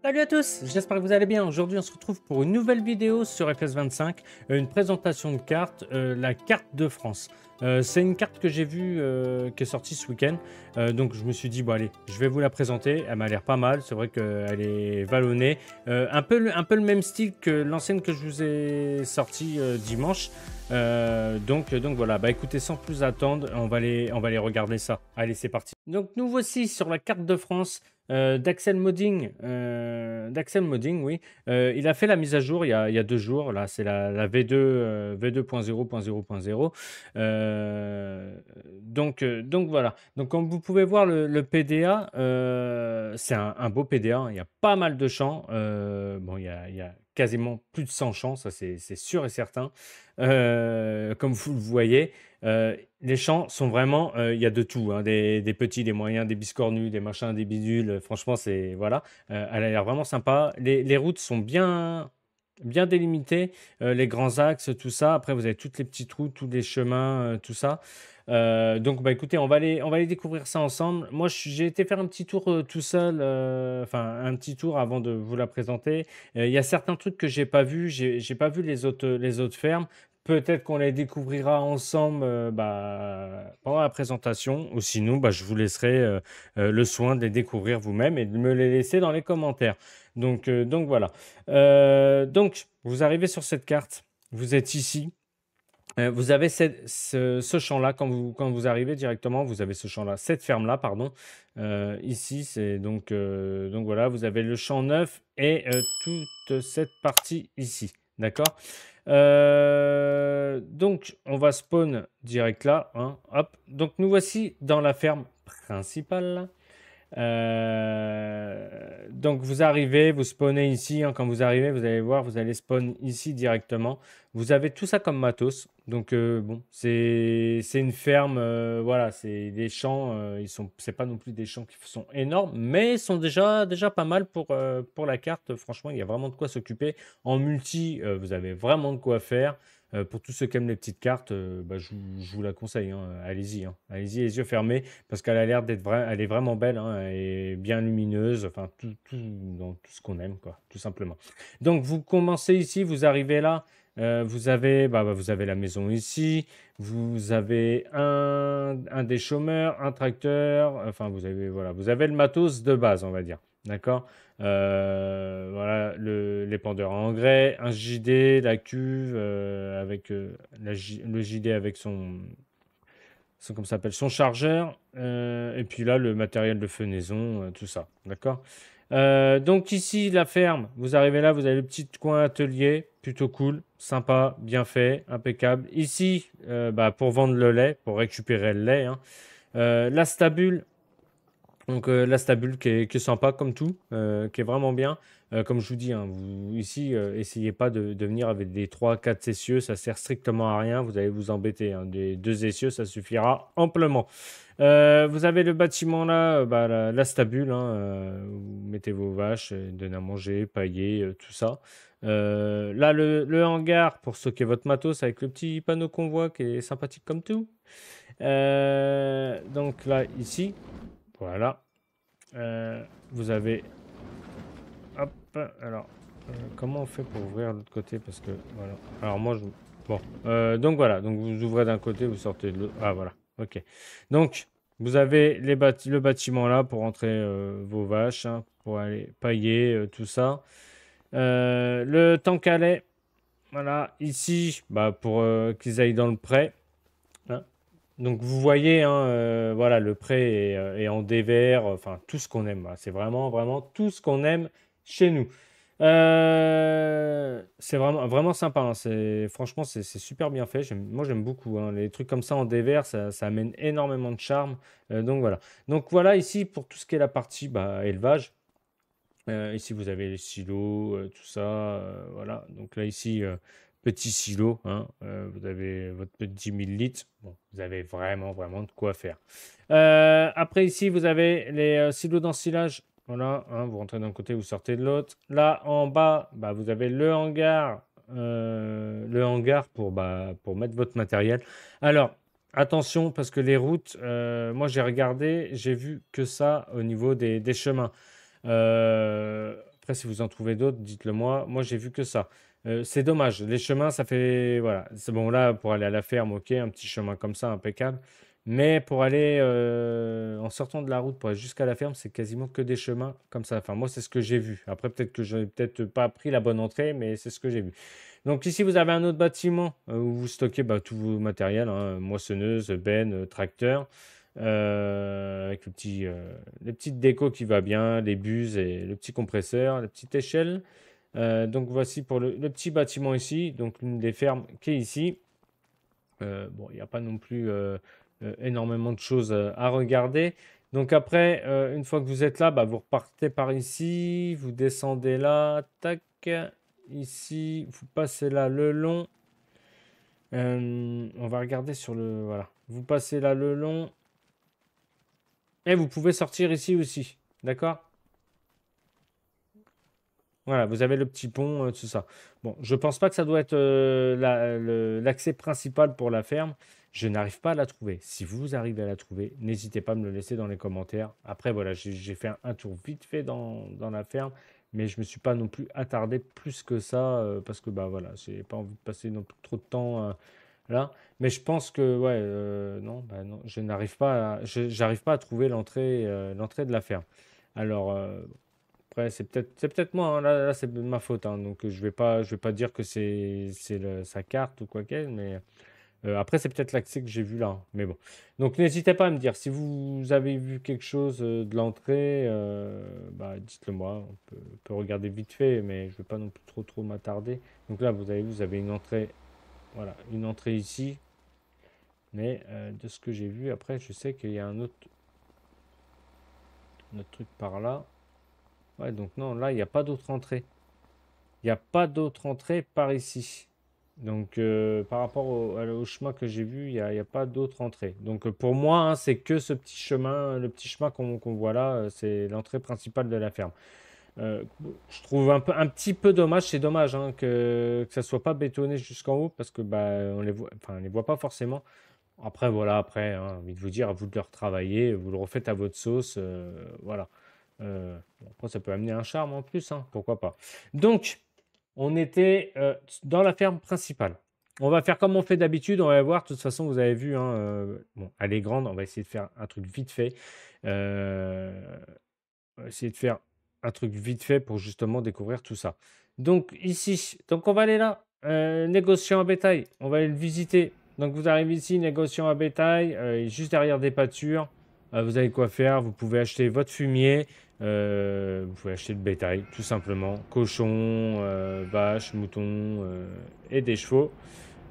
Salut à tous, j'espère que vous allez bien. Aujourd'hui, on se retrouve pour une nouvelle vidéo sur FS25, une présentation de carte, la carte de France. C'est une carte que j'ai vue qui est sortie ce week-end, donc je me suis dit, bon allez, je vais vous la présenter. Elle m'a l'air pas mal, c'est vrai qu'elle est vallonnée, un peu le même style que l'ancienne que je vous ai sortie dimanche. Donc voilà, bah écoutez, sans plus attendre, on va aller regarder ça. Allez, c'est parti. Donc nous voici sur la carte de France. D'Axel Modding, oui. Il a fait la mise à jour il y a 2 jours. Là, c'est la V2, V2.0.0.0. Donc voilà. Donc comme vous pouvez voir le PDA, c'est un beau PDA, hein. Il y a pas mal de champs. Bon, il y a quasiment plus de 100 champs, ça c'est sûr et certain. Comme vous le voyez. Les champs sont vraiment, il y a de tout, hein, des petits, des moyens, des biscornus, des machins, des bidules. Franchement, c'est voilà, elle a l'air vraiment sympa. Les routes sont bien délimitées, les grands axes, tout ça. Après, vous avez toutes les petites routes, tous les chemins, tout ça. Donc, bah écoutez, on va aller découvrir ça ensemble. Moi, j'ai été faire un petit tour tout seul, enfin un petit tour avant de vous la présenter. Il y a certains trucs que j'ai pas vu, j'ai pas vu les autres fermes. Peut-être qu'on les découvrira ensemble pendant la présentation, ou sinon, bah, je vous laisserai le soin de les découvrir vous-même et de me les laisser dans les commentaires. Donc voilà. Donc, vous arrivez sur cette carte, vous êtes ici. Vous avez ce champ-là, quand vous arrivez directement, vous avez ce champ-là, cette ferme-là, pardon. Ici, c'est donc voilà, vous avez le champ neuf et toute cette partie ici. D'accord? Donc, on va spawn direct là, hein, hop. Donc, nous voici dans la ferme principale. Donc vous arrivez, vous spawnez ici, hein. Quand vous arrivez, vous allez voir, vous allez spawn ici directement. Vous avez tout ça comme matos. Donc bon, c'est une ferme, voilà, c'est des champs. C'est pas non plus des champs qui sont énormes, mais ils sont déjà pas mal pour la carte. Franchement, il y a vraiment de quoi s'occuper. En multi, vous avez vraiment de quoi faire. Pour tous ceux qui aiment les petites cartes, bah, je vous la conseille, hein. Allez-y, hein. Allez-y les yeux fermés parce qu'elle a l'air elle est vraiment belle, hein. Elle est bien lumineuse, enfin dans tout ce qu'on aime, quoi, tout simplement. Donc vous commencez ici, vous arrivez là, vous avez la maison ici, vous avez un des chômeurs, un tracteur, enfin vous avez le matos de base, on va dire. D'accord? Voilà, l'épandeur à engrais, un JD, la cuve avec le JD avec comment ça s'appelle, son chargeur, et puis là, le matériel de fenaison, tout ça. D'accord? Donc ici, la ferme, vous arrivez là, vous avez le petit coin atelier, plutôt cool, sympa, bien fait, impeccable. Ici, pour vendre le lait, pour récupérer le lait, hein. La stabule, donc la stabule qui est sympa comme tout, qui est vraiment bien. Comme je vous dis, hein, ici, essayez pas de venir avec des 3-4 essieux, ça sert strictement à rien, vous allez vous embêter, hein. Des 2 essieux, ça suffira amplement. Vous avez le bâtiment là, la stabule, hein, vous mettez vos vaches, donnez à manger, pailler, tout ça. Là, le hangar pour stocker votre matos avec le petit panneau qu'on voit qui est sympathique comme tout. Donc là, ici, voilà. Vous avez. Hop, alors, comment on fait pour ouvrir l'autre côté? Parce que, voilà. Alors, moi, je. Bon. Donc, voilà. Donc, vous ouvrez d'un côté, vous sortez de l'autre. Ah, voilà. Ok. Donc, vous avez le bâtiment là pour rentrer vos vaches, hein, pour aller pailler, tout ça. Le tank à lait. Voilà. Ici, pour qu'ils aillent dans le pré. Hein. Donc vous voyez, hein, voilà, le pré est en dévers, enfin tout ce qu'on aime. Voilà. C'est vraiment, vraiment tout ce qu'on aime chez nous. C'est vraiment sympa, hein. Franchement, c'est super bien fait. Moi, j'aime beaucoup, hein. Les trucs comme ça en dévers, ça amène énormément de charme. Donc voilà, ici, pour tout ce qui est la partie élevage. Ici, vous avez les silos, tout ça. Voilà. Donc là, ici, petit silo, hein, vous avez votre petit 1000 litres. Bon, vous avez vraiment, vraiment de quoi faire. Après, ici, vous avez les silos d'ensilage. Voilà, hein, vous rentrez d'un côté, vous sortez de l'autre. Là, en bas, vous avez le hangar. Pour mettre votre matériel. Alors, attention, parce que les routes, moi, j'ai regardé, j'ai vu que ça au niveau des chemins. Après, si vous en trouvez d'autres, dites-le moi. Moi, j'ai vu que ça. C'est dommage. Les chemins, ça fait. Voilà. C'est bon, là, pour aller à la ferme, ok, un petit chemin comme ça, impeccable. Mais pour aller en sortant de la route, pour aller jusqu'à la ferme, c'est quasiment que des chemins comme ça. Enfin, moi, c'est ce que j'ai vu. Après, peut-être que je n'ai peut-être pas pris la bonne entrée, mais c'est ce que j'ai vu. Donc ici, vous avez un autre bâtiment où vous stockez bah, tous vos matériels, hein, moissonneuse, benne, tracteur, avec les petites décos qui va bien, les buses et le petit compresseur, la petite échelle. Donc voici pour le petit bâtiment ici, donc l'une des fermes qui est ici. Bon, il n'y a pas non plus énormément de choses à regarder. Donc après, une fois que vous êtes là, bah, vous repartez par ici, vous descendez là, tac, ici, vous passez là le long. On va regarder sur le... Voilà. Vous passez là le long. Et vous pouvez sortir ici aussi. D'accord? Voilà, vous avez le petit pont, tout ça. Bon, je pense pas que ça doit être l'accès principal pour la ferme. Je n'arrive pas à la trouver. Si vous arrivez à la trouver, n'hésitez pas à me le laisser dans les commentaires. Après, voilà, j'ai fait un tour vite fait dans la ferme, mais je me suis pas non plus attardé plus que ça parce que bah voilà, j'ai pas envie de passer non plus trop de temps là. Mais je pense que ouais, non, bah non, je n'arrive pas, j'arrive pas à trouver l'entrée de la ferme. Alors, après, c'est peut-être moi, hein, là, c'est de ma faute, hein, donc je vais pas dire que c'est sa carte ou quoi qu'elle, mais après, c'est peut-être l'accès que j'ai vu là, hein, mais bon. Donc, n'hésitez pas à me dire si vous avez vu quelque chose de l'entrée, bah, dites-le moi. On peut regarder vite fait, mais je ne vais pas non plus trop m'attarder. Donc là, vous avez vu, vous avez une entrée, voilà, une entrée ici, mais de ce que j'ai vu, après, je sais qu'il y a un autre truc par là. Ouais, donc non, là, il n'y a pas d'autre entrée. Il n'y a pas d'autre entrée par ici. Donc, par rapport au chemin que j'ai vu, il y a pas d'autre entrée. Donc, pour moi, hein, c'est que ce petit chemin, le petit chemin qu'on voit là, c'est l'entrée principale de la ferme. Euh, je trouve un petit peu dommage, c'est dommage hein, que ça soit pas bétonné jusqu'en haut parce que bah, on les voit, enfin, on les voit pas forcément. Après, voilà, après, hein, envie de vous dire, à vous de le retravailler, vous le refaites à votre sauce, voilà. Bon, après, ça peut amener un charme en plus, hein, pourquoi pas. Donc, on était dans la ferme principale. On va faire comme on fait d'habitude, on va voir. De toute façon, vous avez vu, hein, bon, elle est grande, on va essayer de faire un truc vite fait. Euh, on va essayer de faire un truc vite fait pour justement découvrir tout ça. Donc ici, donc on va aller là, négociant à bétail, on va aller le visiter. Donc vous arrivez ici, négociant à bétail, juste derrière des pâtures. Vous avez quoi faire, vous pouvez acheter votre fumier, vous pouvez acheter le bétail, tout simplement. Cochons, vaches, moutons et des chevaux.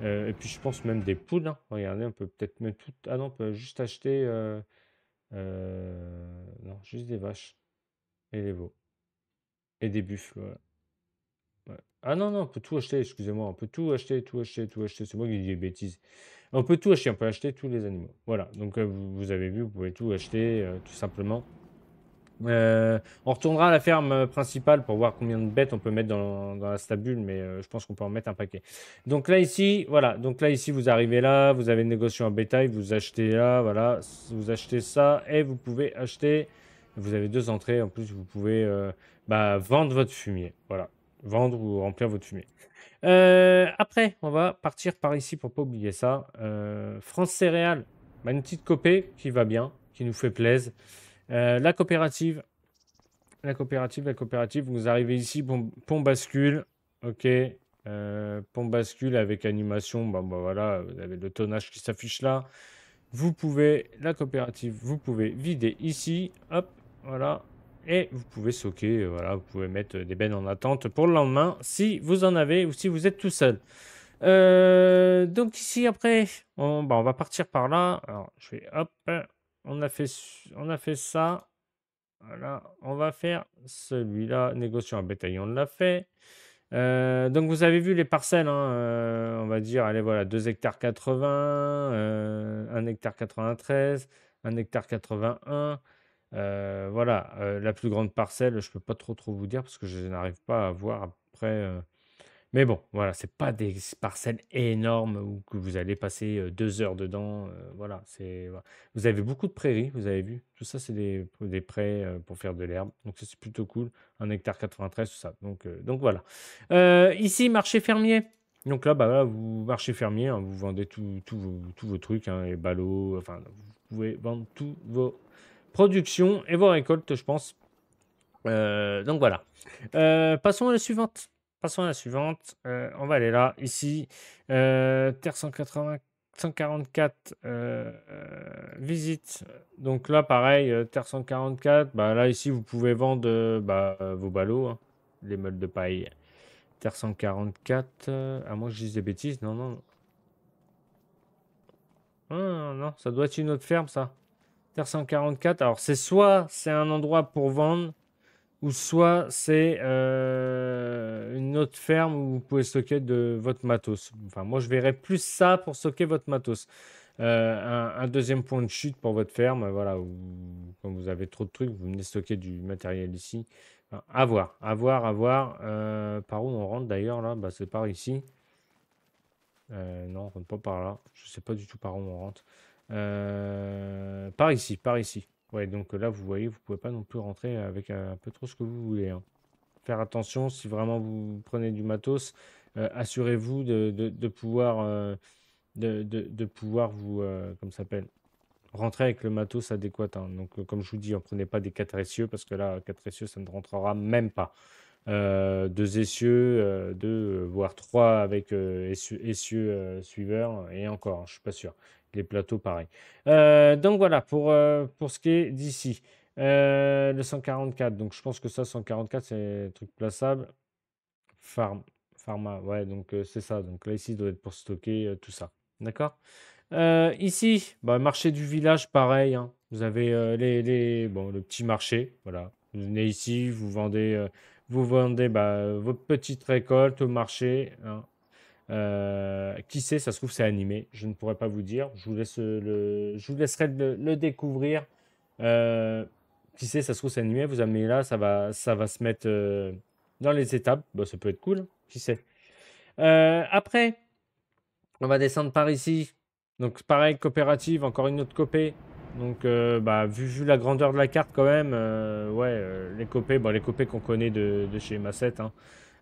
Et puis je pense même des poules, hein. Regardez, on peut peut-être mettre tout... Ah non, on peut juste acheter... non, juste des vaches et des veaux. Et des buffles, ouais. Ouais. Ah non, non, on peut tout acheter, excusez-moi, on peut tout acheter, tout acheter, tout acheter. C'est moi qui dis des bêtises. On peut tout acheter, on peut acheter tous les animaux. Voilà, donc vous avez vu, vous pouvez tout acheter, tout simplement. On retournera à la ferme principale pour voir combien de bêtes on peut mettre dans la stabule, mais je pense qu'on peut en mettre un paquet. Donc là, ici, voilà, donc là, ici, vous arrivez là, vous avez une négociation en bétail, vous achetez là, voilà, vous achetez ça, et vous pouvez acheter, vous avez deux entrées, en plus, vous pouvez bah, vendre votre fumier, voilà, vendre ou remplir votre fumier. Après, on va partir par ici pour pas oublier ça. France Céréales, bah, une petite copée qui va bien, qui nous fait plaisir. La coopérative, la coopérative, vous arrivez ici, pont bascule, ok, pont bascule avec animation, bah voilà, vous avez le tonnage qui s'affiche là. Vous pouvez, la coopérative, vous pouvez vider ici, hop, voilà, et vous pouvez stocker, voilà, vous pouvez mettre des bennes en attente pour le lendemain si vous en avez ou si vous êtes tout seul. Donc ici après, on va partir par là. Alors je vais hop, on a fait ça. Voilà, on va faire celui-là, négociant un bétail, on l'a fait. Donc vous avez vu les parcelles, hein, on va dire, allez voilà, 2 hectares 80, 1 hectare 93, 1 hectare 81. Voilà, la plus grande parcelle, je peux pas trop vous dire parce que je n'arrive pas à voir après. Mais bon, voilà, c'est pas des parcelles énormes où que vous allez passer 2 heures dedans. Voilà, voilà. Vous avez beaucoup de prairies, vous avez vu. Tout ça, c'est des prés pour faire de l'herbe. Donc, ça, c'est plutôt cool. 1 hectare 93, tout ça. Donc voilà. Ici, marché fermier. Donc là, bah, là, vous marché fermier, hein, vous vendez tous vos trucs, hein, les ballots. Enfin, vous pouvez vendre tous vos productions et vos récoltes, je pense. Donc voilà. Passons à la suivante. Passons à la suivante. On va aller là, ici. Terre 180, 144, visite. Donc là, pareil, Terre 144. Bah, là, ici, vous pouvez vendre vos ballots, hein, les meules de paille. Terre 144. À moins que je dise des bêtises. Non, non. Ah, non, non, ça doit être une autre ferme, ça. Terre 144. Alors, c'est un endroit pour vendre. Ou soit c'est une autre ferme où vous pouvez stocker de votre matos. Enfin, moi, je verrais plus ça pour stocker votre matos. Un deuxième point de chute pour votre ferme, voilà, où quand vous avez trop de trucs, vous venez stocker du matériel ici. Enfin, à voir, à voir, à voir. Par où on rentre d'ailleurs là? Bah, c'est par ici. Non, on rentre pas par là. Je sais pas du tout par où on rentre. Par ici, par ici. Ouais, donc là, vous voyez, vous pouvez pas non plus rentrer avec un peu trop ce que vous voulez, hein. Faire attention, si vraiment vous prenez du matos, assurez-vous de pouvoir, de pouvoir vous, comme ça s'appelle, rentrer avec le matos adéquat, hein. Donc, comme je vous dis, ne prenez pas des 4 essieux parce que là, 4 essieux, ça ne rentrera même pas. 2 essieux, 2, voire 3 avec essieux suiveurs, et encore, hein, je ne suis pas sûr. Les plateaux, pareil. Donc voilà, pour ce qui est d'ici. Le 144, donc je pense que ça, 144, c'est un truc plaçable. Farm, Pharma, ouais, donc c'est ça. Donc là, ici, doit être pour stocker tout ça. D'accord? Ici, bah, marché du village, pareil, hein. Vous avez bon, le petit marché. Voilà. Vous venez ici, vous vendez votre petite récolte au marché, hein. Qui sait, ça se trouve, c'est animé. Je ne pourrais pas vous dire. Je vous laisserai le découvrir. Euh, qui sait, ça se trouve, c'est animé. Vous amenez là, ça va se mettre dans les étapes. Bah, ça peut être cool, hein. Qui sait. Après, on va descendre par ici. Donc pareil, coopérative, encore une autre copé. Donc bah, vu la grandeur de la carte quand même, ouais, les copés, bon, les copés qu'on connaît de chez Masset, hein.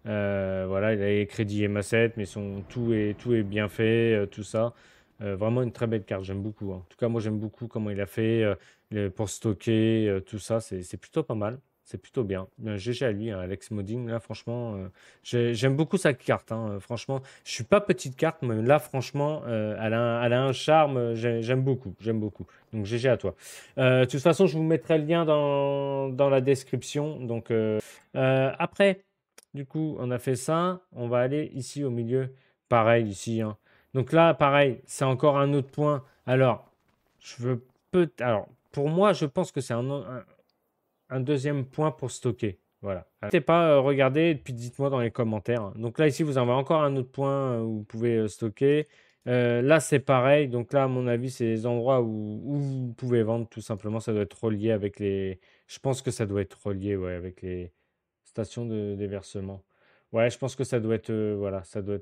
Voilà, il a les crédits MA7, mais tout est bien fait, tout ça. Vraiment une très belle carte, j'aime beaucoup, hein. En tout cas, moi j'aime beaucoup comment il a fait pour stocker, tout ça, c'est plutôt pas mal. C'est plutôt bien. GG à lui, hein, Alex Modding, là franchement, j'aime beaucoup sa carte, hein, franchement. Je suis pas petite carte, mais là franchement, elle a un charme, j'aime beaucoup, j'aime beaucoup. Donc GG à toi. De toute façon, je vous mettrai le lien dans la description. Donc après. Du coup, on a fait ça. On va aller ici au milieu. Pareil ici, hein. Donc là, pareil, c'est encore un autre point. Alors, je veux Alors, pour moi, je pense que c'est un deuxième point pour stocker. Voilà. N'hésitez pas à regarder et puis dites-moi dans les commentaires, hein. Donc là, ici, vous avez encore un autre point où vous pouvez stocker. Là, c'est pareil. Donc là, à mon avis, c'est les endroits où vous pouvez vendre tout simplement. Ça doit être relié avec les. Je pense que ça doit être relié, ouais, avec les stations de déversement. Ouais, je pense que ça doit être, voilà, ça doit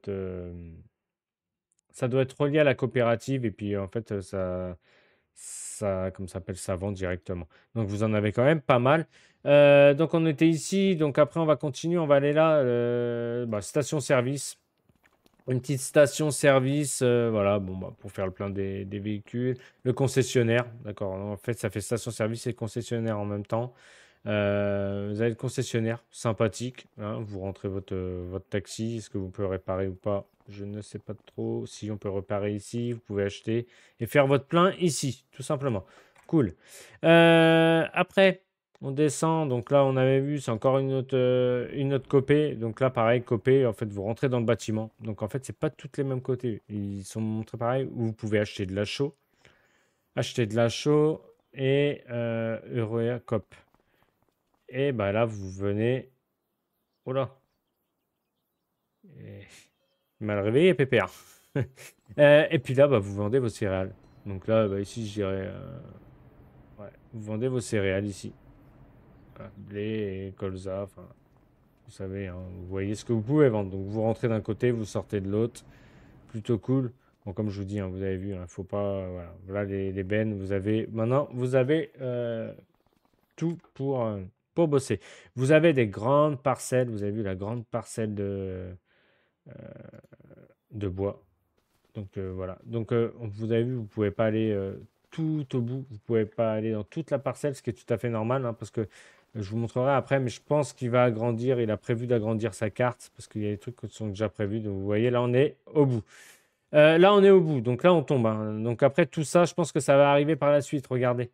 être relié à la coopérative et puis en fait, comme ça s'appelle, ça vend directement. Donc vous en avez quand même pas mal. Donc on était ici, donc après on va continuer, on va aller là, station-service. Une petite station-service, voilà, bon, bah, pour faire le plein des véhicules. Le concessionnaire, d'accord. En fait, ça fait station-service et concessionnaire en même temps. Vous avez le concessionnaire, sympathique, hein. Vous rentrez votre taxi. Est-ce que vous pouvez réparer ou pas? Je ne sais pas trop. Si on peut réparer ici, vous pouvez acheter et faire votre plein ici, tout simplement. Cool. Après, on descend. Donc là, on avait vu, c'est encore une autre copée. Donc là, pareil, copée. En fait, vous rentrez dans le bâtiment. Donc en fait, c'est pas toutes les mêmes côtés. Ils sont montrés pareil. Où vous pouvez acheter de la chaux. Acheter de la chaux et Eurea Cop. Et bah là, vous venez. Oh là, eh, mal réveillé, Pépère. Et puis là, bah, vous vendez vos céréales. Donc là, bah, ici, je dirais. Ouais, vous vendez vos céréales ici. Blé et colza. Enfin, Vous savez, hein, vous voyez ce que vous pouvez vendre. Donc vous rentrez d'un côté, vous sortez de l'autre. Plutôt cool. Bon, comme je vous dis, hein, vous avez vu, il faut pas. Voilà, voilà les bennes. Vous avez maintenant, vous avez tout pour bosser. Vous avez des grandes parcelles. Vous avez vu la grande parcelle euh, de bois. Donc voilà. Donc vous avez vu, vous pouvez pas aller tout au bout. Vous pouvez pas aller dans toute la parcelle, ce qui est tout à fait normal, hein, parce que je vous montrerai après, mais je pense qu'il va agrandir. Il a prévu d'agrandir sa carte parce qu'il y a des trucs qui sont déjà prévus. Donc vous voyez, là on est au bout. Là on est au bout. Donc là on tombe, hein. Donc après tout ça, je pense que ça va arriver par la suite. Regardez.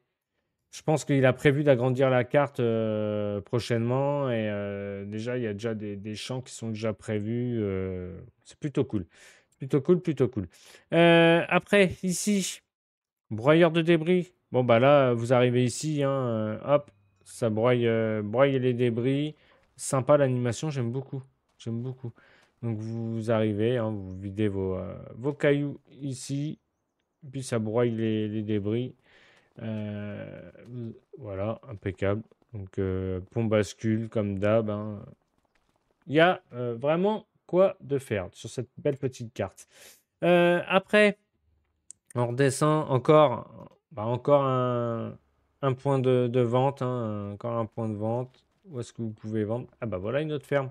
Je pense qu'il a prévu d'agrandir la carte prochainement et déjà il y a déjà des champs qui sont déjà prévus. C'est plutôt cool. Plutôt cool, plutôt cool. Après, ici, broyeur de débris. Bon, bah là, vous arrivez ici, hein, hop, ça broye les débris. Sympa l'animation, j'aime beaucoup. J'aime beaucoup. Donc vous arrivez, hein, vous videz vos cailloux ici, puis ça broye les débris. Voilà, impeccable. Donc pont bascule comme d'hab, hein. Il y a vraiment quoi de faire sur cette belle petite carte. Après, on redescend encore, bah, encore un point de vente, hein, encore un point de vente. Où est-ce que vous pouvez vendre? Ah bah voilà une autre ferme.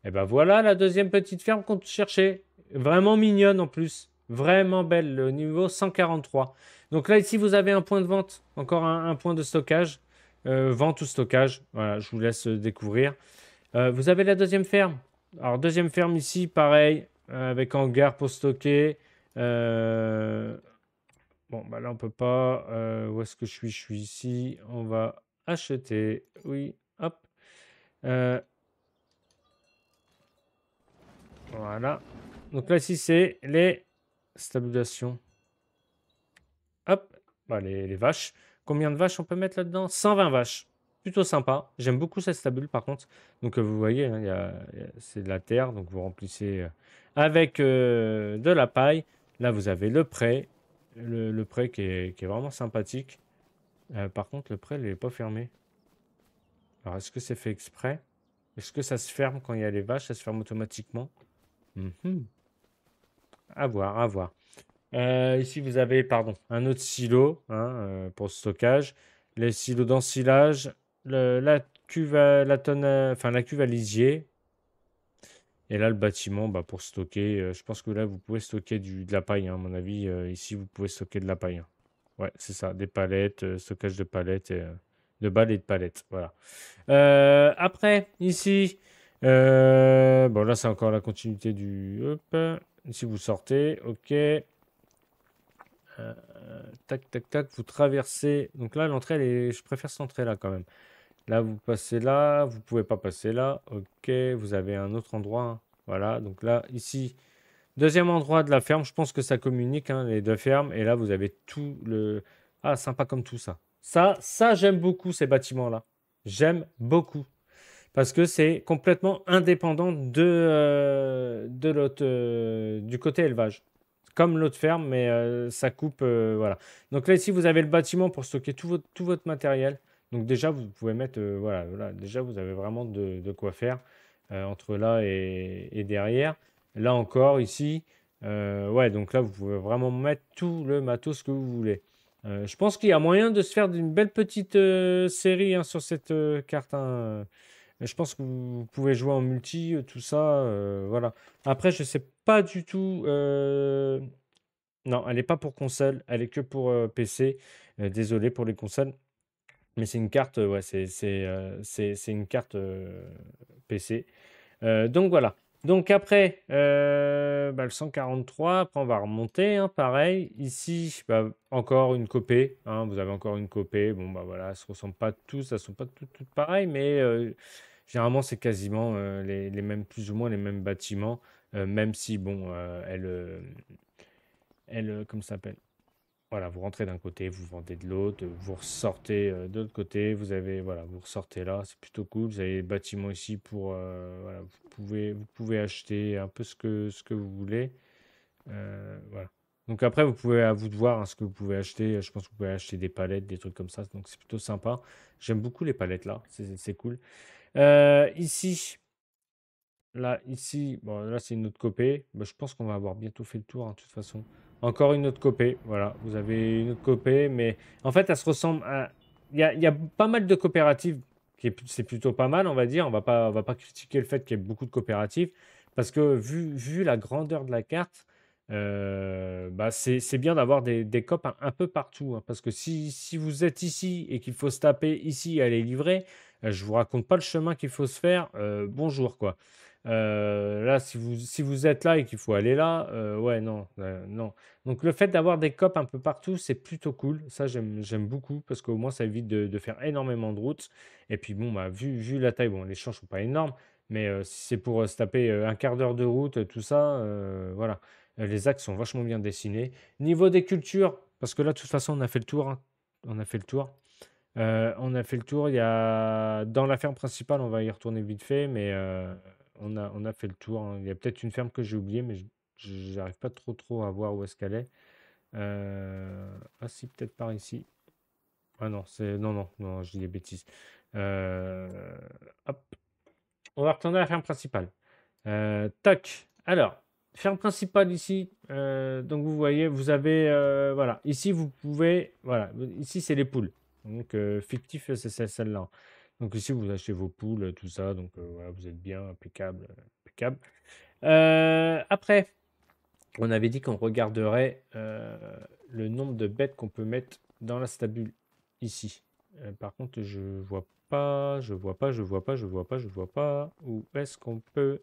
Et bah voilà la deuxième petite ferme qu'on cherchait. Vraiment mignonne en plus. Vraiment belle, le niveau 143. Donc là ici vous avez un point de vente, encore un point de stockage. Vente ou stockage, voilà, je vous laisse découvrir. Vous avez la deuxième ferme. Alors, deuxième ferme ici, pareil, avec hangar pour stocker. Euh, Bon, bah là, on peut pas. Où est-ce que je suis? Je suis ici. On va acheter. Oui, hop. Euh, voilà. Donc là, ici, c'est les stabilisations. Hop. Bah, les vaches. Combien de vaches on peut mettre là-dedans? 120 vaches. Plutôt sympa. J'aime beaucoup cette stabule, par contre. Donc, vous voyez, hein, c'est de la terre. Donc, vous remplissez avec de la paille. Là, vous avez le pré. Le pré qui est vraiment sympathique. Par contre, le pré, il n'est pas fermé. Alors, est-ce que c'est fait exprès? Est-ce que ça se ferme quand il y a les vaches? Ça se ferme automatiquement? Mhm. À voir, à voir. Ici, vous avez, pardon, un autre silo, hein, pour le stockage. Les silos d'ensilage, la cuve la tonne, enfin la cuve à lisier. Et là, le bâtiment, bah, pour stocker. Je pense que là, vous pouvez stocker de la paille, hein, à mon avis. Ici, vous pouvez stocker de la paille, hein. Ouais, c'est ça, des palettes, stockage de palettes, de balles et de palettes. Voilà. Après, ici, bon là c'est encore la continuité du... Hop, ici vous sortez, ok. Tac, tac, tac, vous traversez. Donc là, l'entrée, je préfère cette entrée là quand même. Là, vous passez là, vous pouvez pas passer là, ok. Vous avez un autre endroit, hein. Voilà, donc là, ici, deuxième endroit de la ferme, je pense que ça communique, hein, les deux fermes. Et là, vous avez tout le... Ah, sympa comme tout ça. Ça j'aime beaucoup ces bâtiments-là. J'aime beaucoup. Parce que c'est complètement indépendant de l'autre, du côté élevage. Comme l'autre ferme, mais ça coupe. Voilà. Donc là, ici, vous avez le bâtiment pour stocker tout votre matériel. Donc déjà, vous pouvez mettre. Voilà, voilà, déjà, vous avez vraiment de quoi faire entre là et derrière. Là encore, ici. Ouais, donc là, vous pouvez vraiment mettre tout le matos que vous voulez. Je pense qu'il y a moyen de se faire d'une belle petite série, hein, sur cette carte, hein. Je pense que vous pouvez jouer en multi, tout ça, voilà. Après, je sais pas du tout. Non, elle n'est pas pour console, elle est que pour PC. Désolé pour les consoles, mais c'est une carte, ouais, c'est une carte PC. Donc voilà. Donc après, bah, le 143, après on va remonter, hein, pareil. Ici, bah, encore une copée, hein, vous avez encore une copée. Bon, bah voilà, elles se ressemblent pas tous, elles sont pas toutes pareilles, mais généralement c'est quasiment les mêmes, plus ou moins les mêmes bâtiments, même si, bon, comment ça s'appelle? Voilà, vous rentrez d'un côté, vous vendez de l'autre, vous ressortez de l'autre côté, voilà, vous ressortez là, c'est plutôt cool. Vous avez les bâtiments ici pour, voilà, vous pouvez acheter un peu ce que vous voulez. Voilà. Donc après, à vous de voir, hein, ce que vous pouvez acheter. Je pense que vous pouvez acheter des palettes, des trucs comme ça, donc c'est plutôt sympa. J'aime beaucoup les palettes là, c'est cool. Ici. là, ici, bon, là, c'est une autre copée. Bah, je pense qu'on va avoir bientôt fait le tour, hein, de toute façon. Encore une autre copée. Voilà, vous avez une autre copée, mais en fait, elle se ressemble à. Il y a pas mal de coopératives, c'est plutôt pas mal, on va dire. On va pas critiquer le fait qu'il y ait beaucoup de coopératives, parce que vu la grandeur de la carte, bah, c'est bien d'avoir des coop un peu partout, hein, parce que si vous êtes ici et qu'il faut se taper ici et aller livrer, je vous raconte pas le chemin qu'il faut se faire. Bonjour, quoi. Là, si vous êtes là et qu'il faut aller là, ouais, non, non. Donc, le fait d'avoir des COP un peu partout, c'est plutôt cool. Ça, j'aime beaucoup parce qu'au moins, ça évite de faire énormément de routes. Et puis, bon, bah, vu la taille, bon, les champs sont pas énormes, mais si c'est pour se taper un quart d'heure de route, tout ça, voilà. Les axes sont vachement bien dessinés. Niveau des cultures, parce que là, de toute façon, on a fait le tour, hein. On a fait le tour. On a fait le tour. Il y a dans la ferme principale, on va y retourner vite fait, mais on a fait le tour, hein. Il y a peut-être une ferme que j'ai oubliée, mais j'arrive pas trop à voir où est-ce qu'elle est. Ah si, peut-être par ici. Ah non, non, je dis des bêtises. Euh, Hop, on va retourner à la ferme principale. Tac. Alors, ferme principale ici. Donc vous voyez, vous avez voilà. Ici vous pouvez voilà. Ici c'est les poules. Donc fictif c'est celle-là. Donc ici vous achetez vos poules, tout ça. Donc voilà, vous êtes bien impeccable, impeccable. Après, on avait dit qu'on regarderait le nombre de bêtes qu'on peut mettre dans la stabule ici. Par contre, je vois pas, je vois pas, je vois pas, je vois pas, je vois pas. Où est-ce qu'on peut.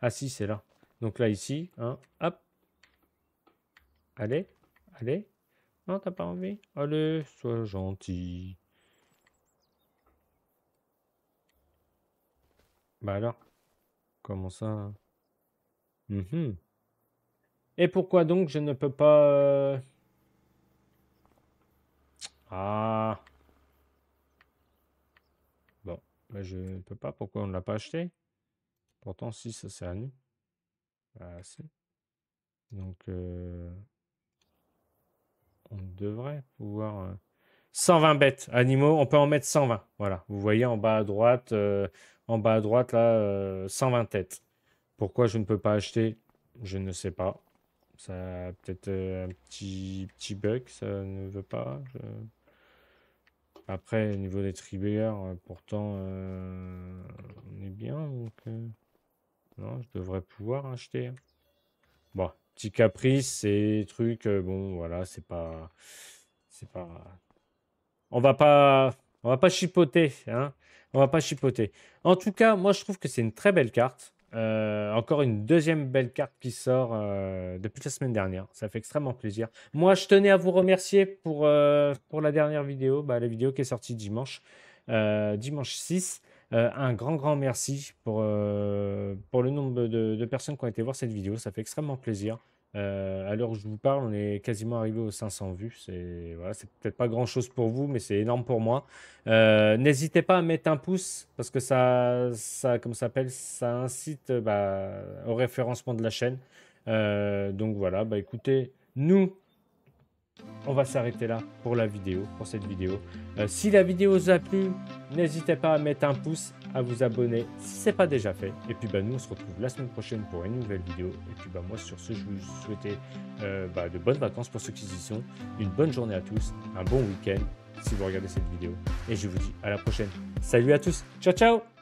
Ah si, c'est là. Donc là, ici, hein, hop. Allez, allez. Non, t'as pas envie? Allez, sois gentil. Bah alors, comment ça? Mhm. Et pourquoi donc je ne peux pas... Ah, bon, bah, je ne peux pas. Pourquoi on ne l'a pas acheté? Pourtant, si, ça c'est à nous. Ah, si. Donc, on devrait pouvoir... 120 bêtes animaux, on peut en mettre 120. Voilà, vous voyez en bas à droite là, 120 têtes. Pourquoi je ne peux pas acheter? Je ne sais pas. Ça a peut-être un petit bug, ça ne veut pas. Après, au niveau des trigger, pourtant, on est bien. Donc, non, je devrais pouvoir acheter. Bon, petit caprice, c'est trucs, bon, voilà, c'est pas. C'est pas. On va pas, on va pas chipoter, hein. On va pas chipoter. En tout cas, moi, je trouve que c'est une très belle carte. Encore une deuxième belle carte qui sort depuis la semaine dernière. Ça fait extrêmement plaisir. Moi, je tenais à vous remercier pour la dernière vidéo, bah, la vidéo qui est sortie dimanche 6. Un grand merci pour le nombre de personnes qui ont été voir cette vidéo. Ça fait extrêmement plaisir. À l'heure où je vous parle, on est quasiment arrivé aux 500 vues. C'est peut-être pas grand-chose pour vous, mais c'est énorme pour moi. N'hésitez pas à mettre un pouce parce que comme ça s'appelle, ça incite bah, au référencement de la chaîne. Donc voilà, bah écoutez, nous, on va s'arrêter là pour cette vidéo. Si la vidéo vous a plu, n'hésitez pas à mettre un pouce, à vous abonner si ce n'est pas déjà fait. Et puis bah, nous, on se retrouve la semaine prochaine pour une nouvelle vidéo. Et puis bah, moi, sur ce, je vous souhaite de bonnes vacances pour ceux qui y sont, une bonne journée à tous, un bon week-end si vous regardez cette vidéo. Et je vous dis à la prochaine. Salut à tous, ciao ciao!